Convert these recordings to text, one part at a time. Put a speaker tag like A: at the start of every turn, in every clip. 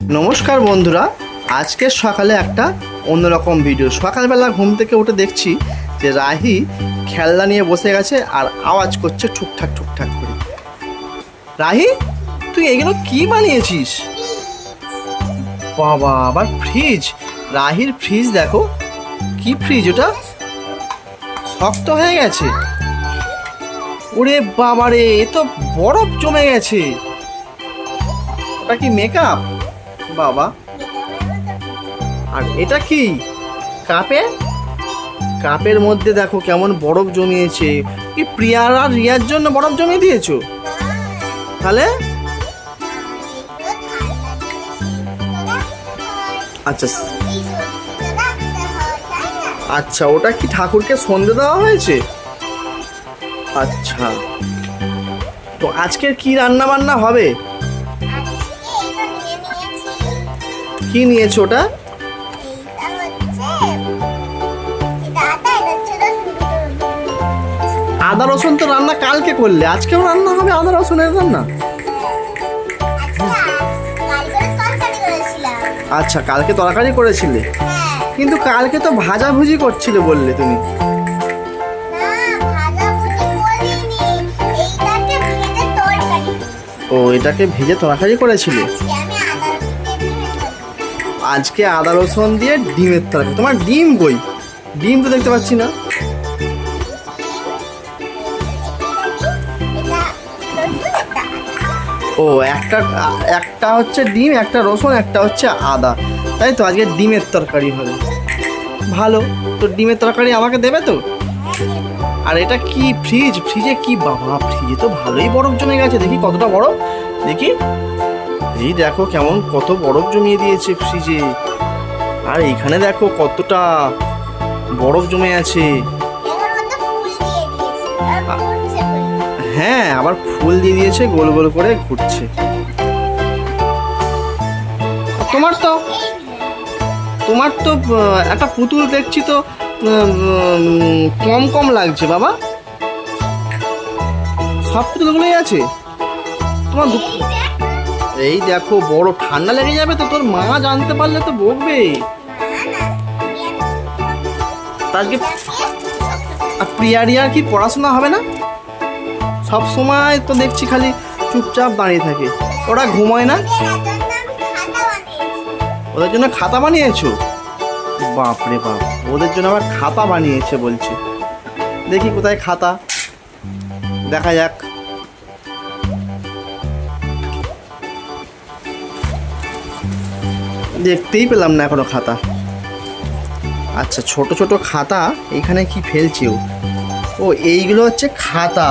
A: নমস্কার বন্ধুরা, আজকে সকালে একটা অন্যরকম ভিডিও। সকালবেলা ঘুম থেকে উঠে দেখছি যে রাহি খেলনা নিয়ে বসে গেছে আর আওয়াজ করছে ঠুকঠাক ঠুকঠাক করে। রাহি, তুই এগুলো কি বানিয়েছিস? বাবা, আবার ফ্রিজ! রাহির ফ্রিজ দেখো, কি ফ্রিজ ওটা, শক্ত হয়ে গেছে। ওরে বাবারে, এ তো বরফ জমে গেছে। ওটা কি মেকআপ? বাবা, আর এটা কি কাপের মধ্যে দেখো কেমন বরফ জমিয়েছে। কি প্রিয়ার আর রিয়ার জন্য বরফ জমিয়ে দিয়েছো? তাহলে আচ্ছা আচ্ছা, ওটা কি ঠাকুরকে সন্ধে দেওয়া হয়েছে? আচ্ছা, তো আজকের কি রান্না বান্না হবে? কি নিয়েছো ওটা? আদা রসুন তো রান্না কালকে করলে, আজকেও রান্না হবে আদা রসুনের রান্না? আচ্ছা, কালকে তরকারি করেছিলে, কিন্তু কালকে তো ভাজাভুজি করছিলে বললে তুমি। ও, এটাকে ভেজে তরকারি করেছিলে। আজকে আদা রসুন দিয়ে ডিমের তরকারি। তোমার ডিম কই? ডিম তো দেখতে পাচ্ছি না। ও, একটা হচ্ছে ডিম, একটা রসুন, একটা হচ্ছে আদা, তাই তো? আজকে ডিমের তরকারি হবে। ভালো, তো ডিমের তরকারি আমাকে দেবে তো? আর এটা কি ফ্রিজে কি? বাবা, ফ্রিজে তো ভালোই বরফ জমে গেছে। দেখি কতটা বরফ, দেখি। এই দেখো কেমন কত বরফ জমিয়ে দিয়েছে ফ্রিজে। আর এইখানে দেখো কতটা বরফ জমে আছে। হ্যাঁ, আবার ফুল দিয়ে দিয়েছে, গোল গোল করে ঘুরছে। তোমার তো একটা পুতুল দেখছি তো কম কম লাগছে বাবা। সব পুতুলগুলোই আছে তোমার? এই দেখো, বড় ঠান্ডা লেগে যাবে তো, তোর মা জানতে পারলে তো বকবে। আজকে আর প্রিয়ারিয়ার কি পড়াশোনা হবে না? সব সময় তো দেখছি খালি চুপচাপ দাঁড়িয়ে থাকে। ওরা ঘুমায় না? ওদের জন্য খাতা বানিয়েছো? বাপরে বাপ, ওদের জন্য আবার খাতা বানিয়েছে বলছে। দেখি কোথায় খাতা, দেখা যাক। দেখতেই পেলাম না এখনো খাতা। আচ্ছা, ছোট ছোট খাতা এইখানে কি ফেলছে ও? এইগুলো হচ্ছে খাতা,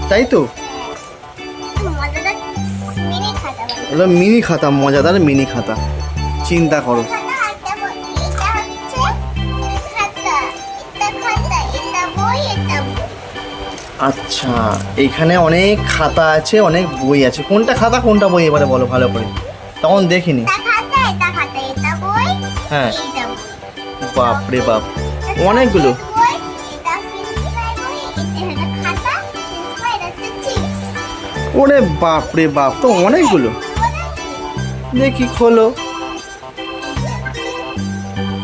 A: তাই তো? ওটা মিনি খাতা, মজাদার মিনি খাতা। চিন্তা করো। আচ্ছা, এইখানে অনেক খাতা আছে, অনেক বই আছে। কোনটা খাতা কোনটা বই এবারে বলো ভালো করে, তখন দেখিনি। হ্যাঁ, বাপরে বাপ, অনেকগুলো। ওরে বাপরে বাপ, তো অনেকগুলো। দেখি খোলো।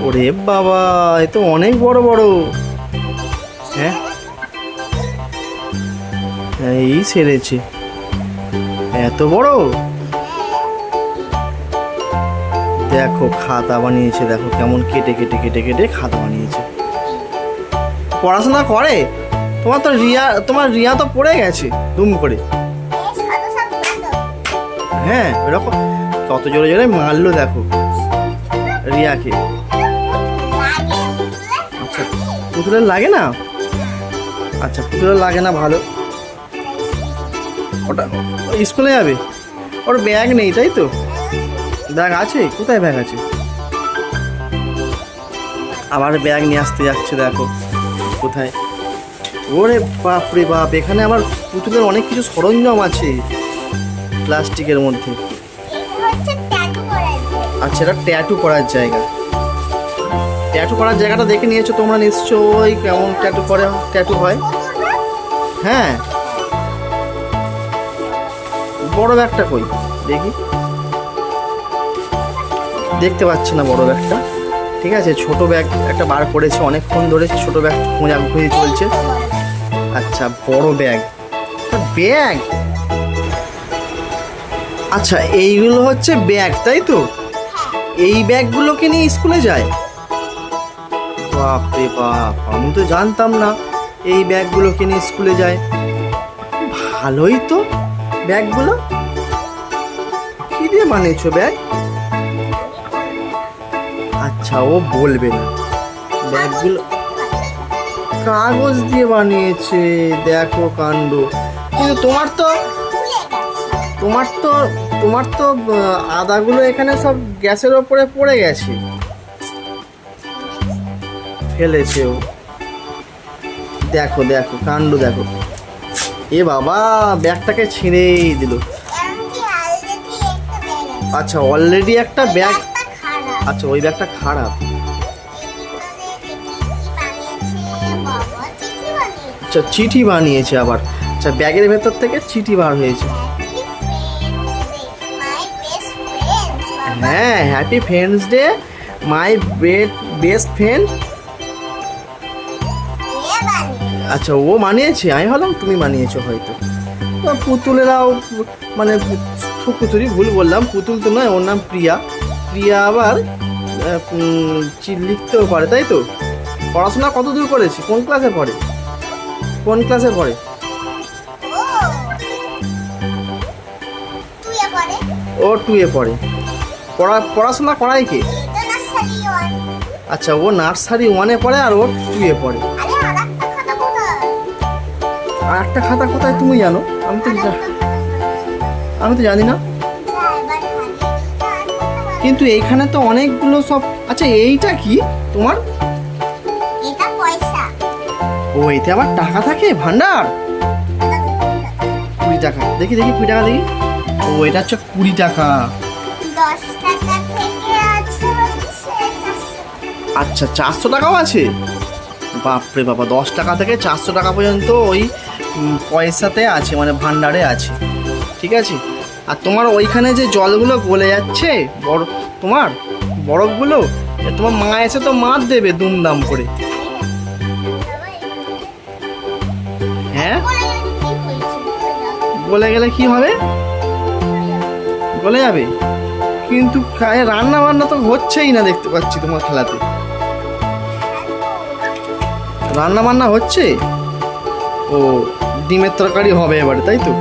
A: ওরে বাবা, এ তো অনেক বড় বড়। হ্যাঁ, এই সেরেছে, এত বড়। দেখো খাতা বানিয়েছে, দেখো কেমন কেটে কেটে কেটে কেটে খাতা বানিয়েছে। পড়াশোনা করে? তোমার রিয়া তো পড়ে গেছে দুম করে। হ্যাঁ, এরকম কত জোরে জোরে মারলো দেখো রিয়াকে। আচ্ছা, পুতুলের লাগে না? আচ্ছা, পুতুলের লাগে না, ভালো। ওটা স্কুলে যাবে, ওর ব্যাগ নেই তাই তো? ব্যাগ আছে? কোথায় ব্যাগ আছে? আবার ব্যাগ নিয়ে আসতে যাচ্ছে, দেখো কোথায়। ওরে বাপরে বাপ, এখানে আমার পুতুলের অনেক কিছু সরঞ্জাম আছে প্লাস্টিকের মধ্যে। আচ্ছা, এটা ট্যাটু করার জায়গা। ট্যাটু করার জায়গাটা দেখে নিয়েছো তোমরা নিশ্চয়ই, কেমন ট্যাটু হয়। হ্যাঁ, বড় ব্যাগটা কই দেখি। দেখতে পাচ্ছে না বড় ব্যাগটা, ঠিক আছে। ছোট ব্যাগ একটা বার করেছে, অনেকক্ষণ ধরে ছোট ব্যাগ খোঁজাখুঁজি চলছে। আচ্ছা বড় ব্যাগ, ব্যাগ, আচ্ছা এইগুলো হচ্ছে ব্যাগ তাই তো? এই ব্যাগগুলোকে নিয়ে স্কুলে যায়? বাপ রে বাপ, আমি তো জানতাম না এই ব্যাগগুলোকে নিয়ে স্কুলে যায়। ভালোই তো ব্যাগগুলো। কি দিয়ে বানিয়েছো ব্যাগ? আচ্ছা ও বলবে না। ব্যাগগুলো কাগজ দিয়ে বানিয়েছে, দেখো কাণ্ড। কিন্তু তোমার তো আদাগুলো এখানে সব গ্যাসের ওপরে পড়ে গেছে, ফেলেছে ও। দেখো দেখো কাণ্ড দেখো। এ বাবা, ব্যাগটাকে ছিঁড়েই দিল। আচ্ছা অলরেডি একটা ব্যাগ, আচ্ছা ওই ব্যাগটা খারাপ। আচ্ছা চিঠি বানিয়েছে আবার। আচ্ছা ব্যাগের ভেতর থেকে চিঠি বার হয়েছে। হ্যাঁ, happy friends day my best friend. আচ্ছা ও বানিয়েছে, আমি ভাবলাম তুমি বানিয়েছো হয়তো। তো পুতুলেরাও মানে খুচুরি ভুল বললাম, পুতুল তো নয়, ওর নাম প্রিয়া। প্রিয়া আবার লিখতেও পারে তাই তো? পড়াশোনা কত দূর করেছি? কোন ক্লাসে পড়ে? কোন ক্লাসে পড়ে? ও 2 এ পড়ে। পড়াশোনা করায় কে? আচ্ছা ও নার্সারি 1 এ পড়ে আর ও 2 এ পড়ে। আর একটা খাতা কোথায় তুমি জানো? আমি তো জানি না। কিন্তু এইখানে তো অনেকগুলো সব। আচ্ছা এইটা কি তোমার? ও এতে আবার টাকা থাকে, ভান্ডার। 20 টাকা, দেখি দেখি 20 টাকা দেখি। ও এটা হচ্ছে 20 টাকা। আচ্ছা 400 টাকাও আছে? বাপরে বাবা, 10 টাকা থেকে 400 টাকা পর্যন্ত ওই পয়সাতে আছে, মানে ভান্ডারে আছে, ঠিক আছে। আর তোমার ওইখানে যে জলগুলো গলে যাচ্ছে, তোমার বরফগুলো, তোমার মা এসে তো মার দেবে দুমদাম করে। হ্যাঁ গলে গেলে কি হবে? গলে যাবে, কিন্তু রান্না বান্না তো হচ্ছেই না দেখতে পাচ্ছি তোমার খেলাতে। রান্না বান্না হচ্ছে? ও ডিমের তরকারি হবে এবারে তাই তো?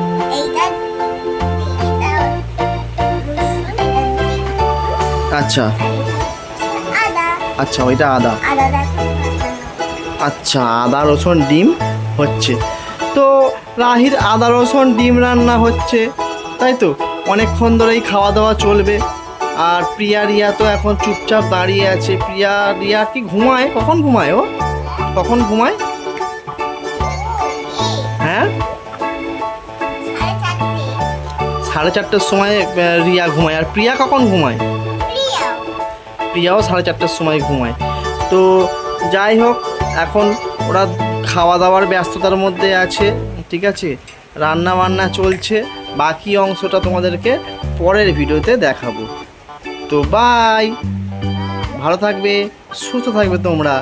A: আচ্ছা আচ্ছা ওইটা আদা। আচ্ছা আদা রসুন ডিম হচ্ছে তো। রাহির আদা রসুন ডিম রান্না হচ্ছে তাই তো? অনেকক্ষণ ধরেই খাওয়া দাওয়া চলবে। আর প্রিয়া রিয়া তো এখন চুপচাপ দাঁড়িয়ে আছে। প্রিয়া রিয়া কি ঘুমায়? কখন ঘুমায় ও? কখন ঘুমায়? হ্যাঁ 4:30টার সময় রিয়া ঘুমায়। আর প্রিয়া কখন ঘুমায়? প্রিয়াও 4:30টার সময় ঘুমায়। তো যাই হোক, এখন ওরা খাওয়া দাওয়ার ব্যস্ততার মধ্যে আছে, ঠিক আছে। রান্না বান্না চলছে, বাকি অংশটা তোমাদেরকে পরের ভিডিওতে দেখাবো। তো বাই, ভালো থাকবে, সুস্থ থাকবে তোমরা।